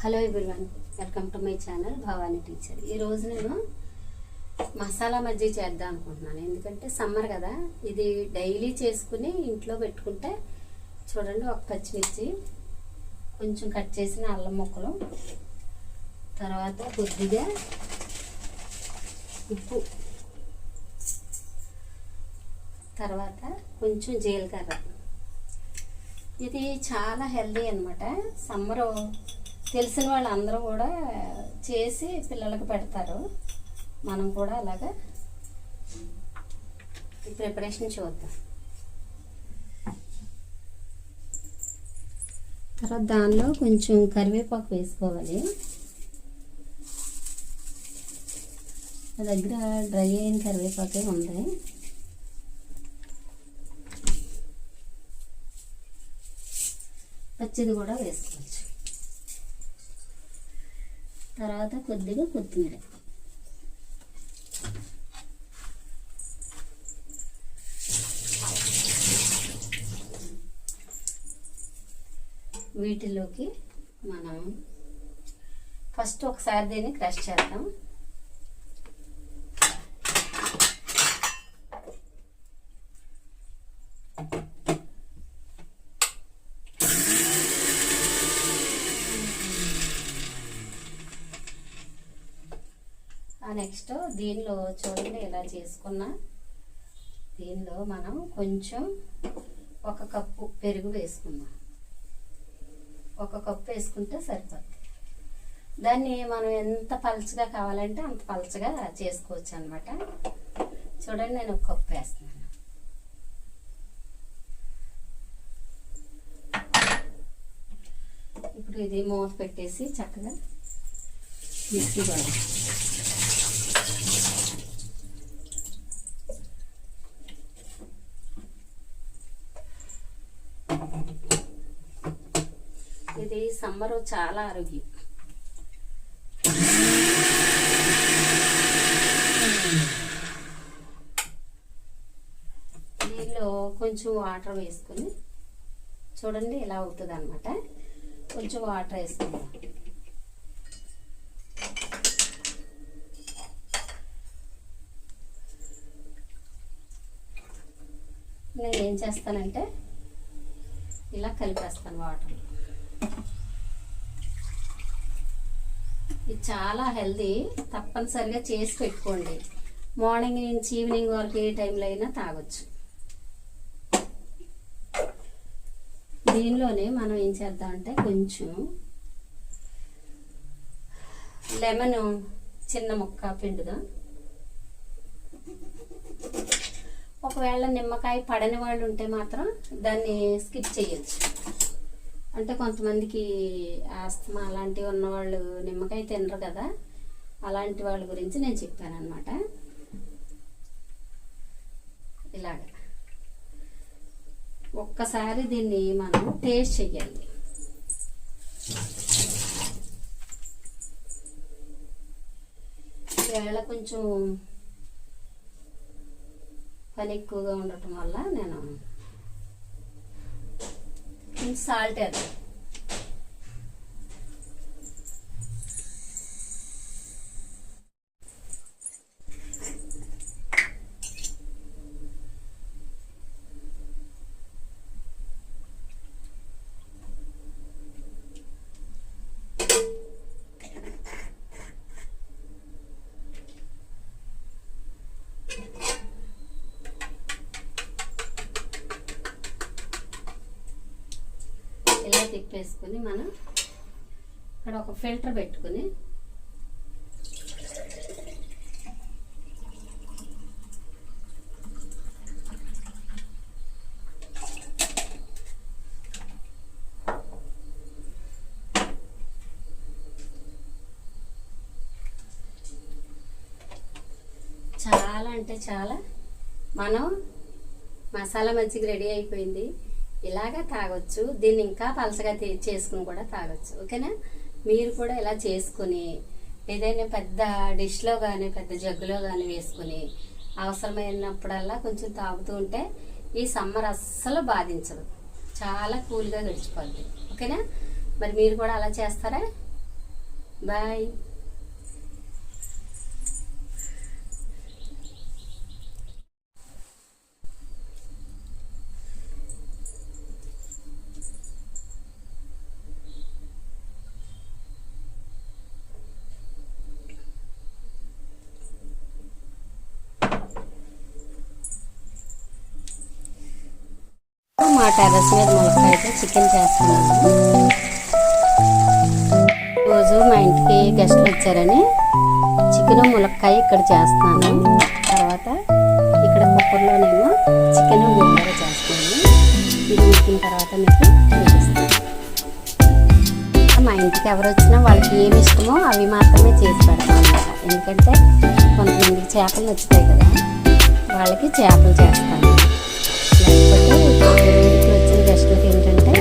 Hello everyone, welcome to my channel Bhavani teacher. ఈరోజు నేను మసాలా మజ్జిగ చేద్దాం అనుకుంటున్నాను. ఎందుకంటే సమ్మర్ కదా, ఇది డైలీ చేసుకుని ఇంట్లో పెట్టుకుంటే చూడండి, ఒక పచ్చిమిర్చి, కొంచెం కట్ చేసిన అల్లం ముక్కలు, తర్వాత కొద్దిగా ఉప్పు, తర్వాత కొంచెం జీలకర్ర. ఇది చాలా హెల్దీ అన్నమాట. సమ్మర్ తెలిసిన వాళ్ళందరూ కూడా చేసి పిల్లలకు పెడతారు. మనం కూడా అలాగా ఈ ప్రిపరేషన్ చూద్దాం. తర్వాత దానిలో కొంచెం కరివేపాకు వేసుకోవాలి. నా దగ్గర డ్రై అయిన కరివేపాకే ఉంది. పచ్చిది కూడా వేసుకోవచ్చు. తర్వాత కొద్దిగా కొత్తిమీర, వీటిలోకి మనం ఫస్ట్ ఒకసారి దీన్ని క్రష్ చేద్దాం. నెక్స్ట్ దీనిలో చూడండి ఎలా చేసుకున్నా, దీనిలో మనం కొంచెం 1 కప్పు పెరుగు వేసుకుందాం. 1 కప్పు వేసుకుంటే సరిపోతుంది. దాన్ని మనం ఎంత పలుచగా కావాలంటే అంత పలుచగా చేసుకోవచ్చు అన్నమాట. చూడండి, నేను 1 కప్పు వేస్తున్నాను. ఇప్పుడు ఇది మూత పెట్టేసి చక్కగా మిక్సీ పడాలి. ఇది సమ్మర్ చాలా ఆరోగ్యం. దీనిలో కొంచెం వాటర్ వేసుకుని చూడండి ఇలా అవుతుంది అన్నమాట. కొంచెం వాటర్ వేసుకుందాం. నేను ఏం చేస్తానంటే ఇలా కలిపేస్తాను వాటర్. ఇది చాలా హెల్దీ, తప్పనిసరిగా చేసి పెట్టుకోండి. మార్నింగ్ నుంచి ఈవినింగ్ వరకు ఏ టైంలో అయినా తాగొచ్చు. దీనిలోనే మనం ఏం చేద్దామంటే కొంచెం లెమన్ చిన్న ముక్క పిండుదాం. ఒకవేళ నిమ్మకాయ పడని వాళ్ళు ఉంటే మాత్రం దాన్ని స్కిప్ చేయొచ్చు. అంటే కొంతమందికి ఆస్తమా అలాంటివి ఉన్నవాళ్ళు నిమ్మకాయ తినరు కదా, అలాంటి వాళ్ళ గురించి నేను చెప్పాను అన్నమాట. ఇలాగ ఒక్కసారి దీన్ని మనం టేస్ట్ చెయ్యాలి. ఈవేళ కొంచెం పని ఎక్కువగా ఉండటం వల్ల నేను కొంచెం సాల్ట్ వేద్దాం. ఇలా తిప్పేసుకుని మనం ఇక్కడ ఒక ఫిల్టర్ పెట్టుకుని చాలా అంటే చాలా మనం మసాలా మజ్జిగ రెడీ అయిపోయింది. ఇలాగా తాగొచ్చు. దీన్ని ఇంకా పలసగా చేసుకుని కూడా తాగొచ్చు. ఓకేనా? మీరు కూడా ఇలా చేసుకుని ఏదైనా పెద్ద డిష్లో కానీ పెద్ద జగ్గులో కానీ వేసుకుని అవసరమైనప్పుడల్లా కొంచెం తాగుతూ ఉంటే ఈ సమ్మర్ అస్సలు బాధించదు. చాలా కూల్గా గడిచిపోద్ది. ఓకేనా? మరి మీరు కూడా అలా చేస్తారా? బాయ్. మా టెర్రస్ మీద ములక్కాయతో చికెన్ చేస్తున్నాను. రోజు మా ఇంటికి గెస్ట్లు వచ్చారని చికెన్ ములక్కాయ ఇక్కడ చేస్తున్నాను. తర్వాత ఇక్కడ కుక్కర్లోనేమో చికెన్ గోంగూర చేస్తున్నాను. ఇది ఉడికిన తర్వాత మీకు చూపిస్తాను. మా ఇంటికి ఎవరు వచ్చినా వాళ్ళకి ఏమి ఇష్టమో అవి మాత్రమే చేసి పెడతాను అన్నమాట. ఎందుకంటే కొంతమందికి చేపలు నచ్చుతాయి కదా, వాళ్ళకి చేపలు చేస్తాను. లేకపోతే ఇంటికి వచ్చిన గెస్ట్లకి ఏంటంటే